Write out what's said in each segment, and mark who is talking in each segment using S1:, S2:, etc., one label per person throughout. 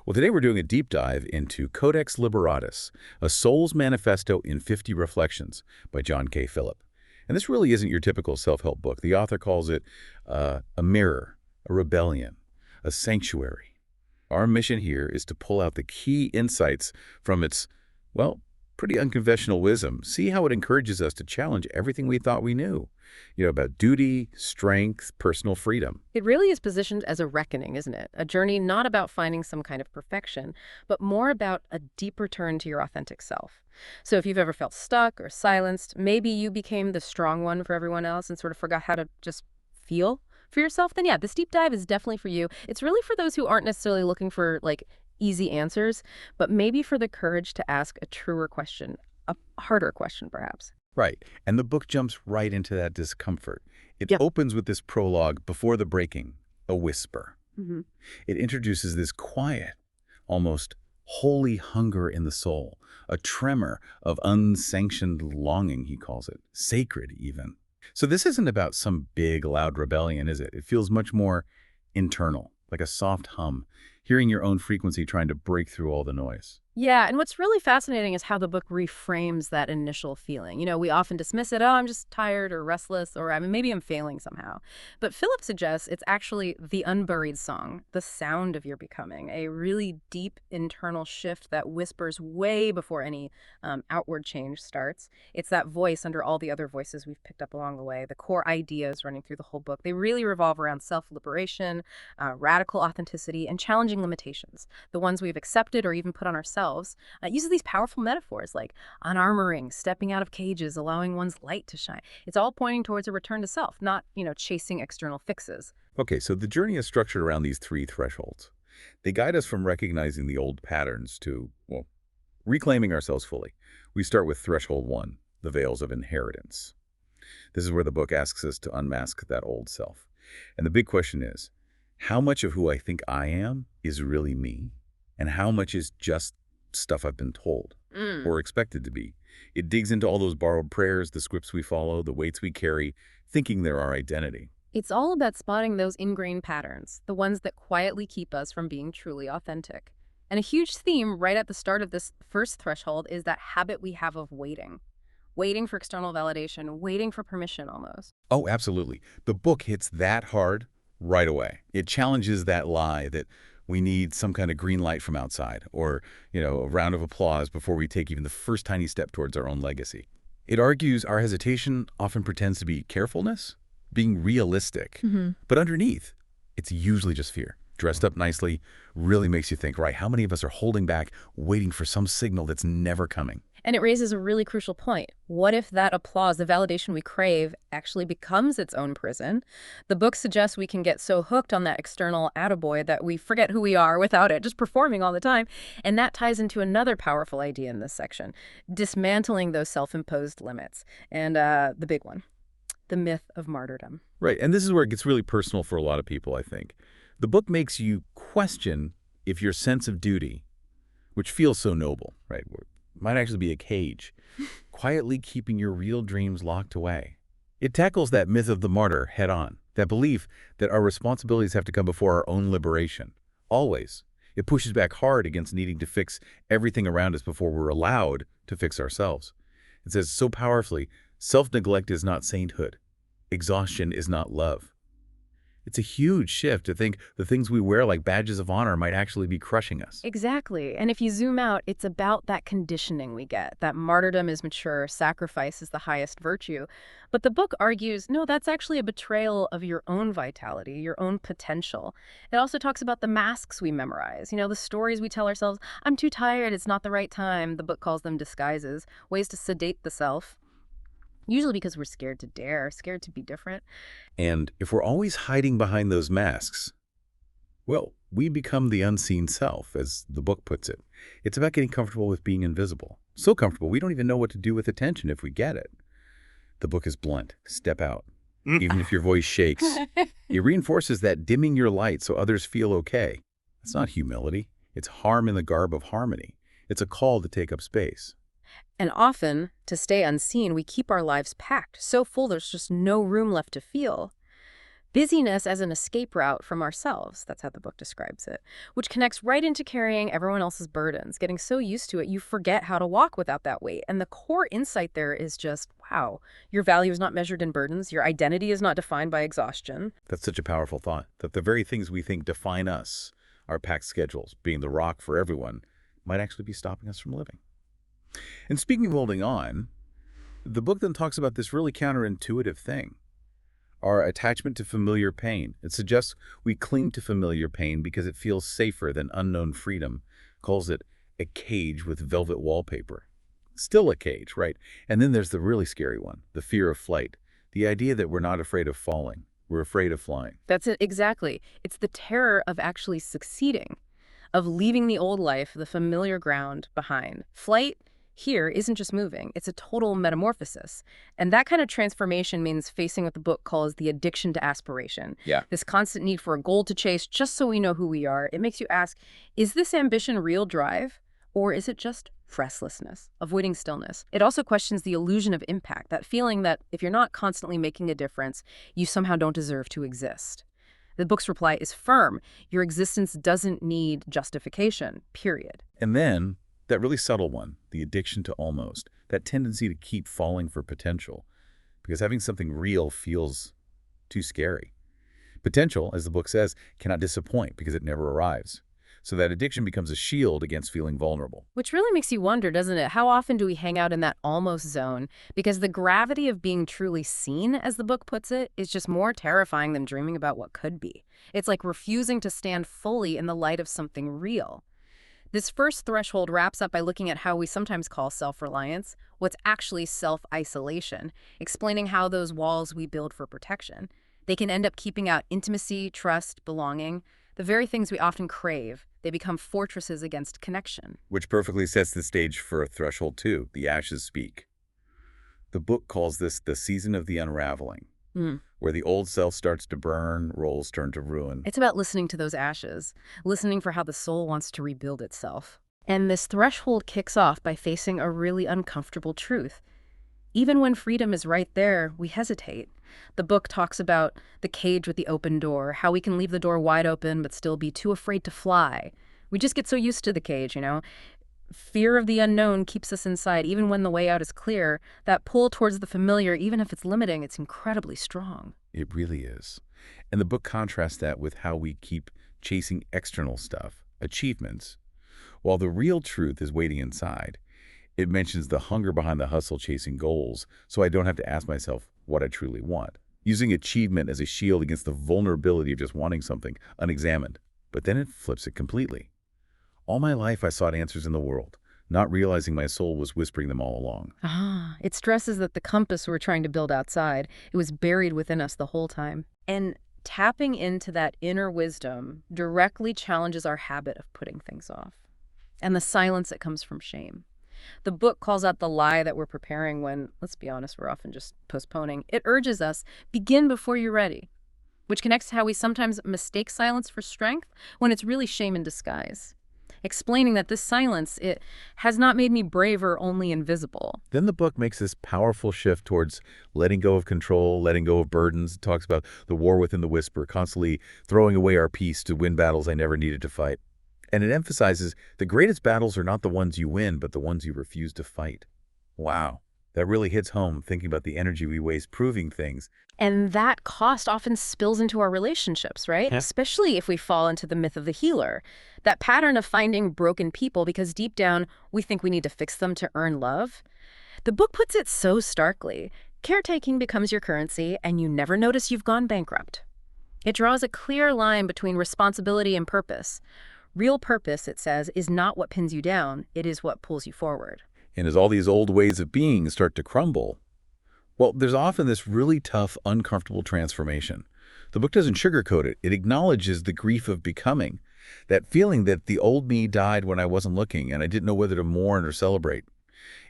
S1: Well, today we're doing a deep dive into Codex Liberatus, a soul's manifesto in 50 reflections by John K. Phillip. And this really isn't your typical self-help book. The author calls it a mirror, a rebellion, a sanctuary. Our mission here is to pull out the key insights from its, well, pretty unconventional wisdom. See how it encourages us to challenge everything we thought we knew, about duty, strength, personal freedom.
S2: It really is positioned as a reckoning, isn't it? A journey not about finding some kind of perfection, but more about a deep return to your authentic self. So if you've ever felt stuck or silenced, maybe you became the strong one for everyone else and sort of forgot how to just feel for yourself, then yeah, this deep dive is definitely for you. It's really for those who aren't necessarily looking for, easy answers, but maybe for the courage to ask a truer question, a harder question, perhaps.
S1: Right. And the book jumps right into that discomfort. It
S2: Yep.
S1: opens with this prologue, before the breaking, a whisper.
S2: Mm-hmm.
S1: It introduces this quiet, almost holy hunger in the soul, a tremor of unsanctioned longing, he calls it, sacred even. So this isn't about some big, loud rebellion, is it? It feels much more internal, like a soft hum, hearing your own frequency trying to break through all the noise.
S2: Yeah, and what's really fascinating is how the book reframes that initial feeling. We often dismiss it, oh, I'm just tired or restless, or maybe I'm failing somehow. But Philip suggests it's actually the unburied song, the sound of your becoming, a really deep internal shift that whispers way before any outward change starts. It's that voice under all the other voices we've picked up along the way, the core ideas running through the whole book. They really revolve around self-liberation, radical authenticity, and challenging limitations, the ones we've accepted or even put on ourselves. It uses these powerful metaphors like unarmoring, stepping out of cages, allowing one's light to shine. It's all pointing towards a return to self, not, chasing external fixes.
S1: Okay, so the journey is structured around these three thresholds. They guide us from recognizing the old patterns to, well, reclaiming ourselves fully. We start with threshold 1, the veils of inheritance. This is where the book asks us to unmask that old self. And the big question is, how much of who I think I am is really me? And how much is just stuff I've been told or expected to be? It digs into all those borrowed prayers, the scripts we follow, the weights we carry, thinking they're our identity.
S2: It's all about spotting those ingrained patterns, the ones that quietly keep us from being truly authentic. And a huge theme right at the start of this first threshold is that habit we have of waiting. Waiting for external validation, waiting for permission almost.
S1: Oh, absolutely. The book hits that hard right away. It challenges that lie that we need some kind of green light from outside or, a round of applause before we take even the first tiny step towards our own legacy. It argues our hesitation often pretends to be carefulness, being realistic. But underneath, it's usually just fear. Dressed up nicely really makes you think, right, how many of us are holding back, waiting for some signal that's never coming?
S2: And it raises a really crucial point. What if that applause, the validation we crave, actually becomes its own prison? The book suggests we can get so hooked on that external attaboy that we forget who we are without it, just performing all the time. And that ties into another powerful idea in this section, dismantling those self-imposed limits. And the big one, the myth of martyrdom.
S1: Right, and this is where it gets really personal for a lot of people, I think. The book makes you question if your sense of duty, which feels so noble, right, might actually be a cage, quietly keeping your real dreams locked away. It tackles that myth of the martyr head on, that belief that our responsibilities have to come before our own liberation. Always. It pushes back hard against needing to fix everything around us before we're allowed to fix ourselves. It says so powerfully, self-neglect is not sainthood. Exhaustion is not love. It's a huge shift to think the things we wear like badges of honor might actually be crushing us.
S2: Exactly. And if you zoom out, it's about that conditioning we get, that martyrdom is mature, sacrifice is the highest virtue. But the book argues, no, that's actually a betrayal of your own vitality, your own potential. It also talks about the masks we memorize, the stories we tell ourselves, I'm too tired, it's not the right time. The book calls them disguises, ways to sedate the self. Usually because we're scared to dare, scared to be different.
S1: And if we're always hiding behind those masks, well, we become the unseen self, as the book puts it. It's about getting comfortable with being invisible. So comfortable, we don't even know what to do with attention if we get it. The book is blunt. Step out. Even if your voice shakes. It reinforces that dimming your light so others feel okay. It's not humility. It's harm in the garb of harmony. It's a call to take up space.
S2: And often, to stay unseen, we keep our lives packed, so full there's just no room left to feel. Busyness as an escape route from ourselves, that's how the book describes it, which connects right into carrying everyone else's burdens. Getting so used to it, you forget how to walk without that weight. And the core insight there is just, wow, your value is not measured in burdens. Your identity is not defined by exhaustion.
S1: That's such a powerful thought, that the very things we think define us, our packed schedules, being the rock for everyone, might actually be stopping us from living. And speaking of holding on, the book then talks about this really counterintuitive thing, our attachment to familiar pain. It suggests we cling to familiar pain because it feels safer than unknown freedom, calls it a cage with velvet wallpaper. Still a cage, right? And then there's the really scary one, the fear of flight, the idea that we're not afraid of falling, we're afraid of flying.
S2: That's it, exactly. It's the terror of actually succeeding, of leaving the old life, the familiar ground behind. Flight here isn't just moving, it's a total metamorphosis. And that kind of transformation means facing what the book calls the addiction to aspiration.
S1: Yeah.
S2: This constant need for a goal to chase just so we know who we are. It makes you ask, is this ambition real drive? Or is it just restlessness, avoiding stillness? It also questions the illusion of impact, that feeling that if you're not constantly making a difference, you somehow don't deserve to exist. The book's reply is firm. Your existence doesn't need justification, period.
S1: And then that really subtle one, the addiction to almost, that tendency to keep falling for potential, because having something real feels too scary. Potential, as the book says, cannot disappoint because it never arrives. So that addiction becomes a shield against feeling vulnerable.
S2: Which really makes you wonder, doesn't it? How often do we hang out in that almost zone? Because the gravity of being truly seen, as the book puts it, is just more terrifying than dreaming about what could be. It's like refusing to stand fully in the light of something real. This first threshold wraps up by looking at how we sometimes call self-reliance, what's actually self-isolation, explaining how those walls we build for protection, they can end up keeping out intimacy, trust, belonging, the very things we often crave. They become fortresses against connection.
S1: Which perfectly sets the stage for threshold 2, the ashes speak. The book calls this the season of the unraveling, where the old self starts to burn, roles turn to ruin.
S2: It's about listening to those ashes, listening for how the soul wants to rebuild itself. And this threshold kicks off by facing a really uncomfortable truth. Even when freedom is right there, we hesitate. The book talks about the cage with the open door, how we can leave the door wide open but still be too afraid to fly. We just get so used to the cage, you know? Fear of the unknown keeps us inside, even when the way out is clear. That pull towards the familiar, even if it's limiting, it's incredibly strong.
S1: It really is. And the book contrasts that with how we keep chasing external stuff, achievements, while the real truth is waiting inside. It mentions the hunger behind the hustle chasing goals, so I don't have to ask myself what I truly want, using achievement as a shield against the vulnerability of just wanting something unexamined. But then it flips it completely. All my life I sought answers in the world, not realizing my soul was whispering them all along.
S2: It stresses that the compass we're trying to build outside, it was buried within us the whole time. And tapping into that inner wisdom directly challenges our habit of putting things off, and the silence that comes from shame. The book calls out the lie that we're preparing when, let's be honest, we're often just postponing. It urges us, begin before you're ready, which connects to how we sometimes mistake silence for strength when it's really shame in disguise. Explaining that this silence, it has not made me braver, only invisible.
S1: Then the book makes this powerful shift towards letting go of control, letting go of burdens. It talks about the war within the whisper, constantly throwing away our peace to win battles I never needed to fight. And it emphasizes the greatest battles are not the ones you win, but the ones you refuse to fight. Wow. That really hits home, thinking about the energy we waste proving things.
S2: And that cost often spills into our relationships, right?
S1: Yeah.
S2: Especially if we fall into the myth of the healer. That pattern of finding broken people because deep down we think we need to fix them to earn love. The book puts it so starkly. Caretaking becomes your currency, and you never notice you've gone bankrupt. It draws a clear line between responsibility and purpose. Real purpose, it says, is not what pins you down, it is what pulls you forward.
S1: And as all these old ways of being start to crumble, well, there's often this really tough, uncomfortable transformation. The book doesn't sugarcoat it. It acknowledges the grief of becoming, that feeling that the old me died when I wasn't looking and I didn't know whether to mourn or celebrate.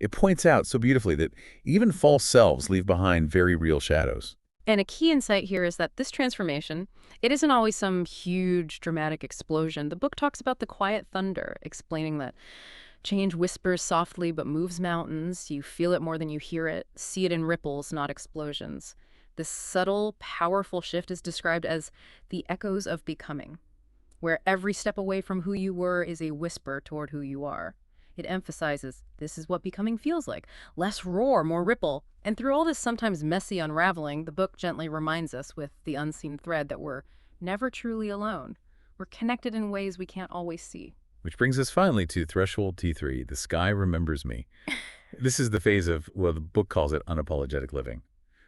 S1: It points out so beautifully that even false selves leave behind very real shadows.
S2: And a key insight here is that this transformation, it isn't always some huge, dramatic explosion. The book talks about the quiet thunder, explaining that change whispers softly but moves mountains. You feel it more than you hear it. See it in ripples, not explosions. This subtle, powerful shift is described as the echoes of becoming, where every step away from who you were is a whisper toward who you are. It emphasizes this is what becoming feels like. Less roar, more ripple. And through all this sometimes messy unraveling, the book gently reminds us with the unseen thread that we're never truly alone. We're connected in ways we can't always see.
S1: Which brings us finally to Threshold T3, The Sky Remembers Me. This is the phase of, well, the book calls it unapologetic living,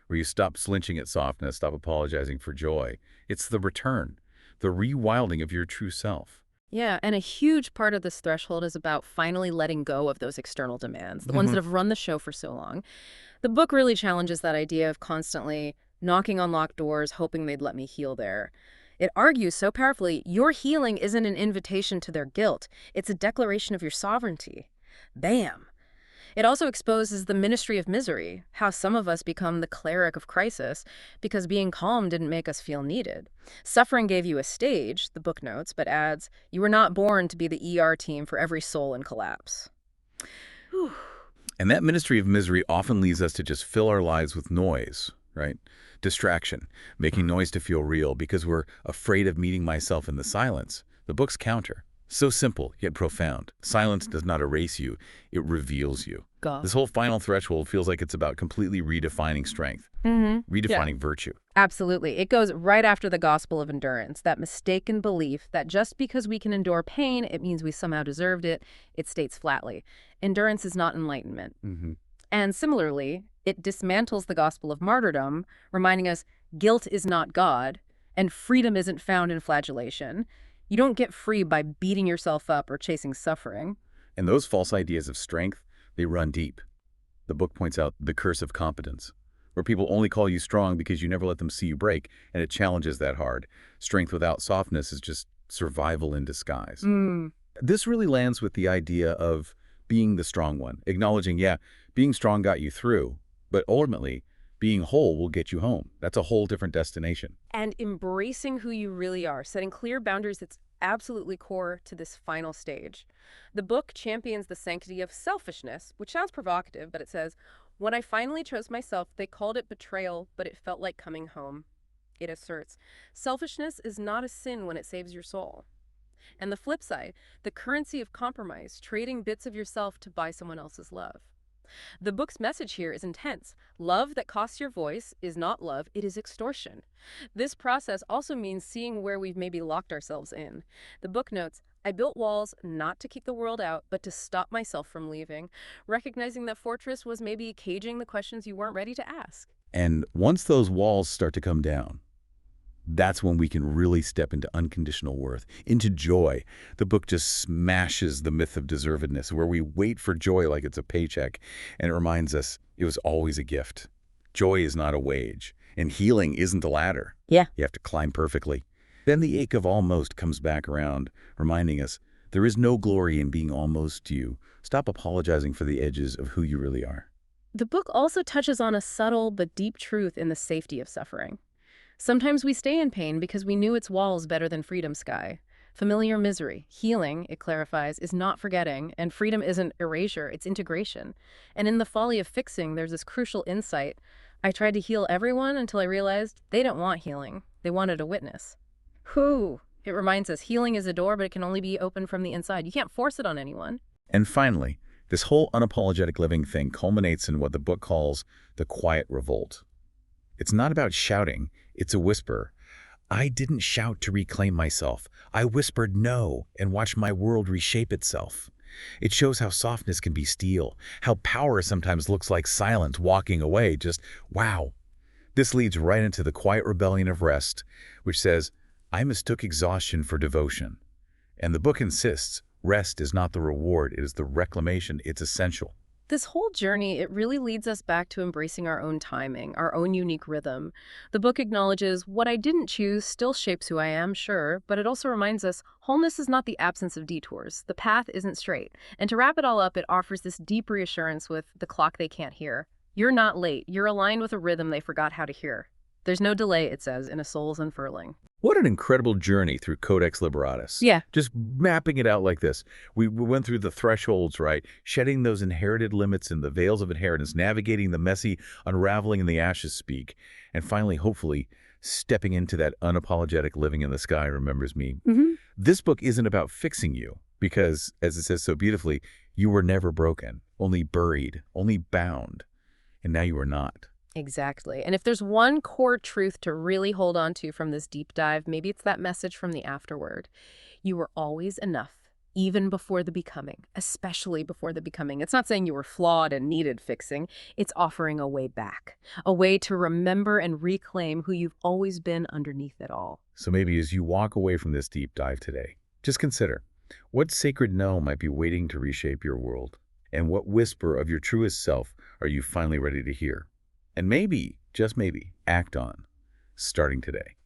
S1: where you stop slinching at softness, stop apologizing for joy. It's the return, the rewilding of your true self.
S2: Yeah, and a huge part of this threshold is about finally letting go of those external demands, the ones that have run the show for so long. The book really challenges that idea of constantly knocking on locked doors, hoping they'd let me heal there. It argues so powerfully, your healing isn't an invitation to their guilt. It's a declaration of your sovereignty. Bam! It also exposes the ministry of misery, how some of us become the cleric of crisis because being calm didn't make us feel needed. Suffering gave you a stage, the book notes, but adds, you were not born to be the ER team for every soul in collapse. Whew.
S1: And that ministry of misery often leads us to just fill our lives with noise, right? Distraction, making noise to feel real because we're afraid of meeting myself in the silence. The book's counter. So simple, yet profound. Silence does not erase you, it reveals you.
S2: God.
S1: This whole final threshold feels like it's about completely redefining strength, redefining virtue.
S2: Absolutely. It goes right after the gospel of endurance, that mistaken belief that just because we can endure pain, it means we somehow deserved it. It states flatly, endurance is not enlightenment. And similarly, it dismantles the gospel of martyrdom, reminding us guilt is not God, and freedom isn't found in flagellation. You don't get free by beating yourself up or chasing suffering.
S1: And those false ideas of strength, they run deep. The book points out the curse of competence, where people only call you strong because you never let them see you break, and it challenges that hard. Strength without softness is just survival in disguise. This really lands with the idea of being the strong one, acknowledging, yeah, being strong got you through, but ultimately, being whole will get you home. That's a whole different destination.
S2: And embracing who you really are, setting clear boundaries, that's absolutely core to this final stage. The book champions the sanctity of selfishness, which sounds provocative, but it says, when I finally chose myself, they called it betrayal, but it felt like coming home. It asserts, selfishness is not a sin when it saves your soul. And the flip side, the currency of compromise, trading bits of yourself to buy someone else's love. The book's message here is intense. Love that costs your voice is not love, it is extortion. This process also means seeing where we've maybe locked ourselves in. The book notes, I built walls not to keep the world out, but to stop myself from leaving, recognizing that fortress was maybe caging the questions you weren't ready to ask.
S1: And once those walls start to come down, that's when we can really step into unconditional worth, into joy. The book just smashes the myth of deservedness, where we wait for joy like it's a paycheck, and it reminds us it was always a gift. Joy is not a wage, and healing isn't a ladder.
S2: Yeah.
S1: You have to climb perfectly. Then the ache of almost comes back around, reminding us there is no glory in being almost you. Stop apologizing for the edges of who you really are.
S2: The book also touches on a subtle but deep truth in the safety of suffering. Sometimes we stay in pain because we knew its walls better than freedom's sky. Familiar misery. Healing, it clarifies, is not forgetting, and freedom isn't erasure, it's integration. And in the folly of fixing, there's this crucial insight. I tried to heal everyone until I realized they didn't want healing. They wanted a witness. Whew. It reminds us healing is a door, but it can only be opened from the inside. You can't force it on anyone.
S1: And finally, this whole unapologetic living thing culminates in what the book calls the quiet revolt. It's not about shouting, it's a whisper. I didn't shout to reclaim myself. I whispered no and watched my world reshape itself. It shows how softness can be steel, how power sometimes looks like silence walking away, just wow. This leads right into the quiet rebellion of rest, which says, I mistook exhaustion for devotion. And the book insists, rest is not the reward, it is the reclamation, it's essential.
S2: This whole journey, it really leads us back to embracing our own timing, our own unique rhythm. The book acknowledges what I didn't choose still shapes who I am, sure, but it also reminds us wholeness is not the absence of detours. The path isn't straight. And to wrap it all up, it offers this deep reassurance with the clock they can't hear. You're not late. You're aligned with a rhythm they forgot how to hear. There's no delay, it says, in a soul's unfurling.
S1: What an incredible journey through Codex Liberatus.
S2: Yeah.
S1: Just mapping it out like this. We went through the thresholds, right? Shedding those inherited limits and the veils of inheritance, navigating the messy unraveling in the ashes speak, and finally, hopefully, stepping into that unapologetic living in the sky remembers me. This book isn't about fixing you because, as it says so beautifully, you were never broken, only buried, only bound, and now you are not.
S2: Exactly. And if there's one core truth to really hold on to from this deep dive, maybe it's that message from the afterword. You were always enough, even before the becoming, especially before the becoming. It's not saying you were flawed and needed fixing. It's offering a way back, a way to remember and reclaim who you've always been underneath it all.
S1: So maybe as you walk away from this deep dive today, just consider what sacred no might be waiting to reshape your world, and what whisper of your truest self are you finally ready to hear? And maybe, just maybe, act on, starting today.